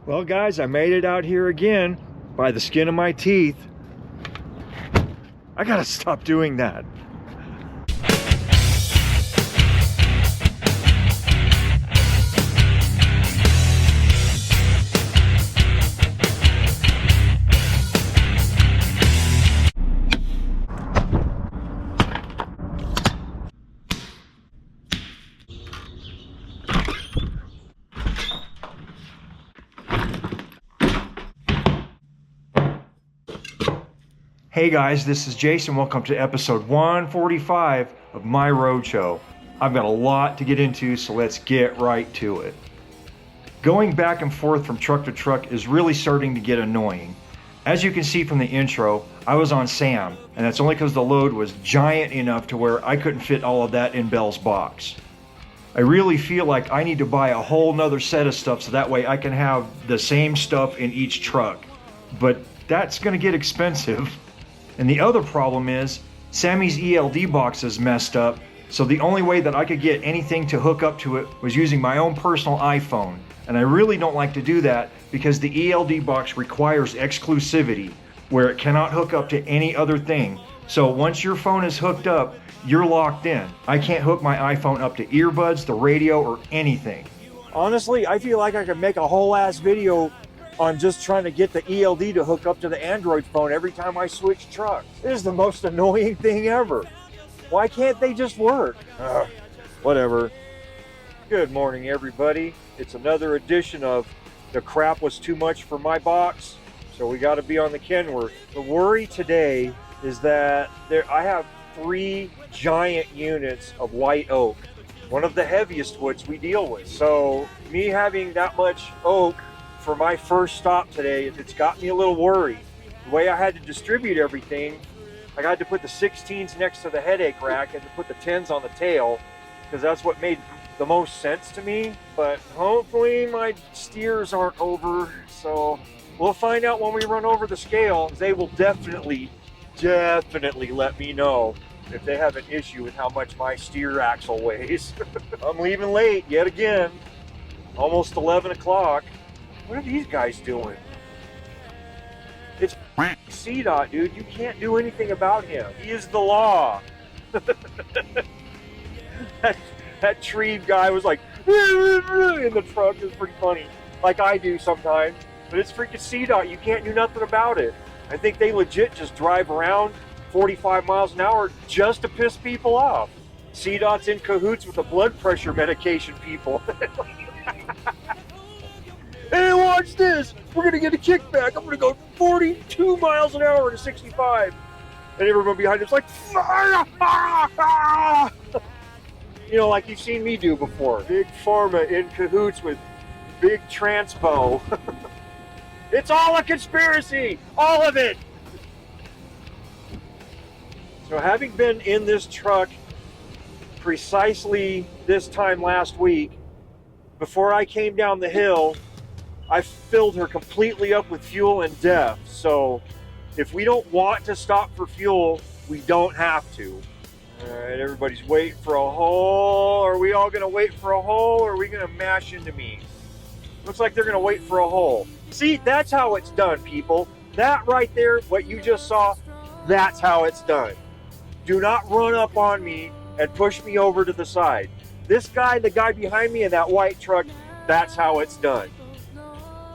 Well guys, I made it out here again by the skin of my teeth. I gotta stop doing that. Hey guys, this is Jace and welcome to episode 145 of my roadshow. I've got a lot to get into, so let's get right to it. Going back and forth from truck to truck is really starting to get annoying. As you can see from the intro, I was on Sam, and that's only because the load was giant enough to where I couldn't fit all of that in Bell's box. I really feel like I need to buy a whole nother set of stuff so that way I can have the same stuff in each truck. But that's gonna get expensive. And the other problem is, Sammy's ELD box is messed up, so the only way that I could get anything to hook up to it was using my own personal iPhone. And I really don't like to do that because the ELD box requires exclusivity, where it cannot hook up to any other thing. So once your phone is hooked up, you're locked in. I can't hook my iPhone up to earbuds, the radio, or anything. Honestly, I feel like I could make a whole ass video on just trying to get the ELD to hook up to the Android phone every time I switch trucks. It is the most annoying thing ever. Why can't they just work? Whatever. Good morning, everybody. It's another edition of The Crap Was Too Much for My Box, so we got to be on the Kenworth. The worry today is that I have 3 giant units of white oak, one of the heaviest woods we deal with. So me having that much oak for my first stop today, it's got me a little worried. The way I had to distribute everything, I had to put the 16s next to the headache rack and to put the 10s on the tail, because that's what made the most sense to me. But hopefully my steers aren't over, so we'll find out when we run over the scale. They will definitely let me know if they have an issue with how much my steer axle weighs. I'm leaving late yet again, almost 11 o'clock. What are these guys doing? It's CDoT, dude. You can't do anything about him. He is the law. that tree guy was like in the truck. Is pretty funny, like I do sometimes. But it's freaking CDoT. You can't do nothing about it. I think they legit just drive around 45 miles an hour just to piss people off. CDOT's in cahoots with the blood pressure medication people. Hey, watch this! We're gonna get a kickback. I'm gonna go 42 miles an hour to 65. And everyone behind him's like, you know, like you've seen me do before. Big Pharma in cahoots with Big Transpo. It's all a conspiracy! All of it! So having been in this truck precisely this time last week, before I came down the hill, I filled her completely up with fuel and DEF. So if we don't want to stop for fuel, we don't have to. All right, everybody's waiting for a hole. Are we all gonna wait for a hole, or are we gonna mash into me? Looks like they're gonna wait for a hole. See, that's how it's done, people. That right there, what you just saw, that's how it's done. Do not run up on me and push me over to the side. This guy, the guy behind me in that white truck, that's how it's done.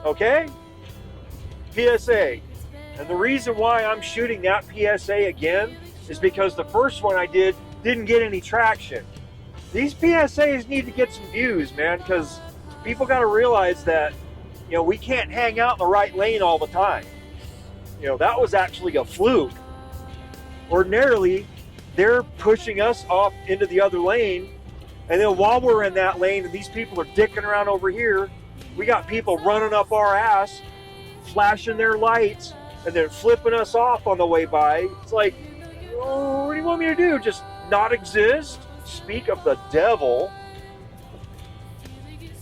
Okay? PSA. And the reason why I'm shooting that PSA again is because the first one I did didn't get any traction. These PSAs need to get some views, man, because people got to realize that, you know, we can't hang out in the right lane all the time. You know, that was actually a fluke. Ordinarily, they're pushing us off into the other lane, and then while we're in that lane and these people are dicking around over here, we got people running up our ass, flashing their lights, and then flipping us off on the way by. It's like, oh, what do you want me to do? Just not exist? Speak of the devil.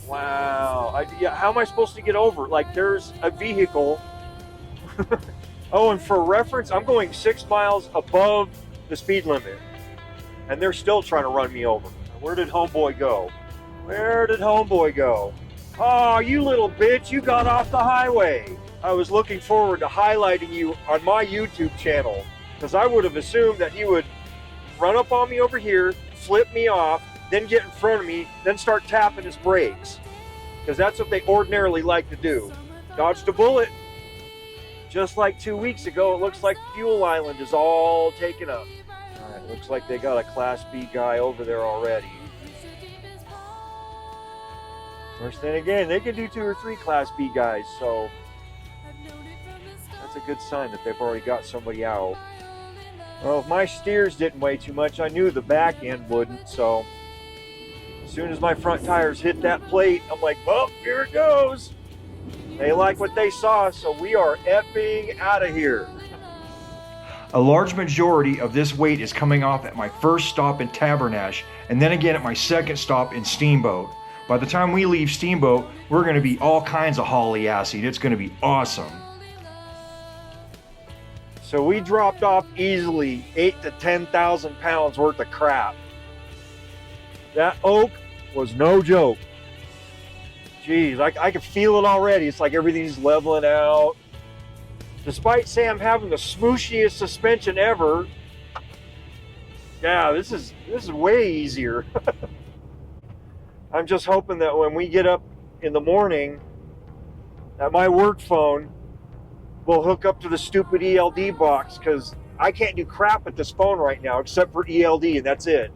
Wow. Yeah, how am I supposed to get over? Like, there's a vehicle. Oh, and for reference, I'm going 6 miles above the speed limit, and they're still trying to run me over. Where did homeboy go? Where did homeboy go? Oh, you little bitch, you got off the highway. I was looking forward to highlighting you on my YouTube channel, because I would have assumed that he would run up on me over here, flip me off, then get in front of me, then start tapping his brakes. Because that's what they ordinarily like to do. Dodged a bullet. Just like 2 weeks ago, it looks like Fuel Island is all taken up. All right, looks like they got a Class B guy over there already. Of course, then again, they can do 2 or 3 Class B guys, so that's a good sign that they've already got somebody out. Well, if my steers didn't weigh too much, I knew the back end wouldn't, so as soon as my front tires hit that plate, I'm like, well, here it goes. They like what they saw, so we are effing out of here. A large majority of this weight is coming off at my first stop in Tabernash, and then again at my second stop in Steamboat. By the time we leave Steamboat, we're going to be all kinds of hauly-assy. It's going to be awesome. So we dropped off easily 8,000 to 10,000 pounds worth of crap. That oak was no joke. Jeez, I can feel it already. It's like everything's leveling out. Despite Sam having the smooshiest suspension ever, yeah, this is way easier. I'm just hoping that when we get up in the morning, that my work phone will hook up to the stupid ELD box, because I can't do crap with this phone right now except for ELD, and that's it.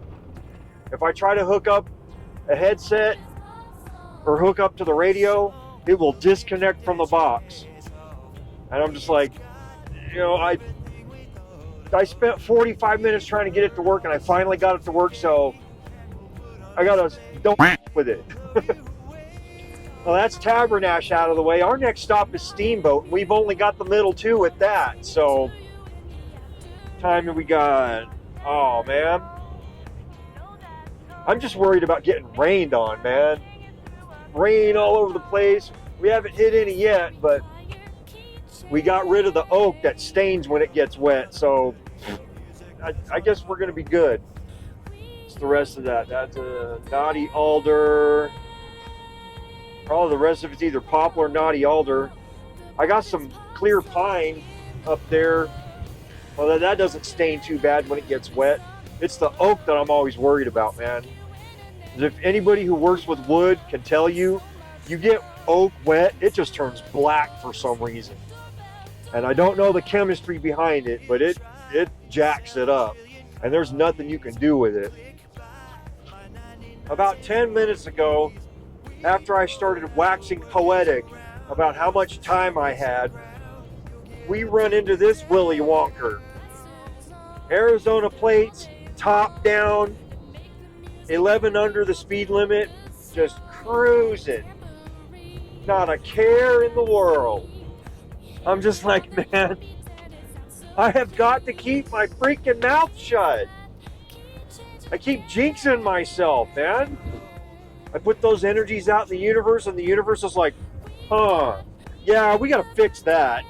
If I try to hook up a headset or hook up to the radio, it will disconnect from the box. And I'm just like, you know, I spent 45 minutes trying to get it to work, and I finally got it to work, so I gotta don't with it. Well, that's Tabernash out of the way. Our next stop is Steamboat. We've only got the middle two at that. So, time have we got? Oh, man. I'm just worried about getting rained on, man. Rain all over the place. We haven't hit any yet, but we got rid of the oak that stains when it gets wet. So, I guess we're going to be good. What's the rest of that? That's a knotty alder. Probably the rest of it's either poplar or knotty alder. I got some clear pine up there. Well, that doesn't stain too bad when it gets wet. It's the oak that I'm always worried about, man. If anybody who works with wood can tell you, you get oak wet, it just turns black for some reason. And I don't know the chemistry behind it, but it jacks it up. And there's nothing you can do with it. About 10 minutes ago, after I started waxing poetic about how much time I had, we run into this Willy Wonker. Arizona plates, top down, 11 under the speed limit, just cruising. Not a care in the world. I'm just like, man, I have got to keep my freaking mouth shut. I keep jinxing myself, man. I put those energies out in the universe, and the universe is like, yeah, we gotta fix that.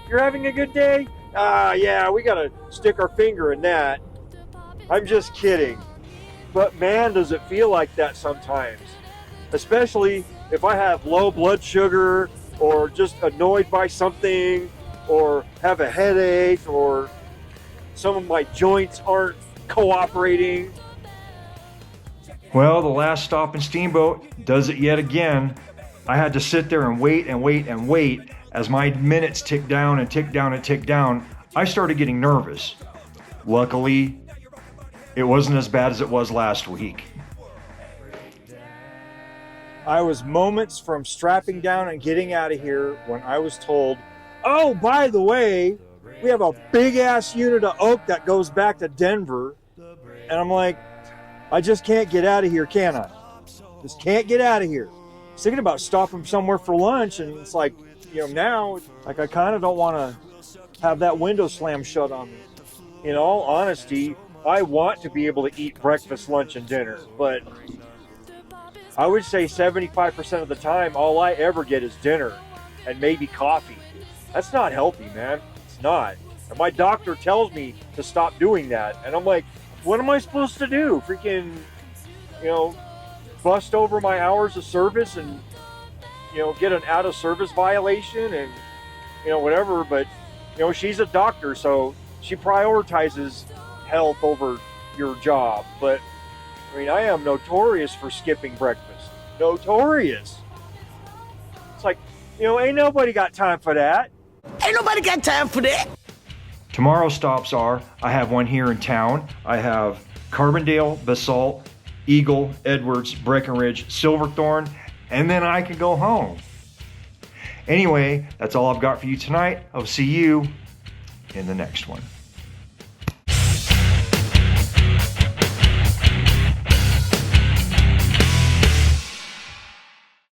You're having a good day? Yeah, we gotta stick our finger in that. I'm just kidding. But man, does it feel like that sometimes. Especially if I have low blood sugar, or just annoyed by something, or have a headache, or some of my joints aren't cooperating. Well, the last stop in Steamboat does it yet again. I had to sit there and wait and wait and wait. As my minutes ticked down and ticked down and ticked down, I started getting nervous. Luckily, it wasn't as bad as it was last week. I was moments from strapping down and getting out of here when I was told, oh, by the way, we have a big-ass unit of oak that goes back to Denver. And I'm like, I just can't get out of here, can I? Just can't get out of here. I was thinking about stopping somewhere for lunch, and it's like, you know, now, like, I kind of don't want to have that window slam shut on me. In all honesty, I want to be able to eat breakfast, lunch, and dinner, but I would say 75% of the time, all I ever get is dinner and maybe coffee. That's not healthy, man. It's not. And my doctor tells me to stop doing that, and I'm like, what am I supposed to do? Freaking, you know, bust over my hours of service and get an out of service violation and, whatever. But, she's a doctor, so she prioritizes health over your job. But, I am notorious for skipping breakfast. Notorious. It's like, ain't nobody got time for that. Ain't nobody got time for that. Tomorrow's stops are, I have one here in town. I have Carbondale, Basalt, Eagle, Edwards, Breckenridge, Silverthorne, and then I can go home. Anyway, that's all I've got for you tonight. I'll see you in the next one.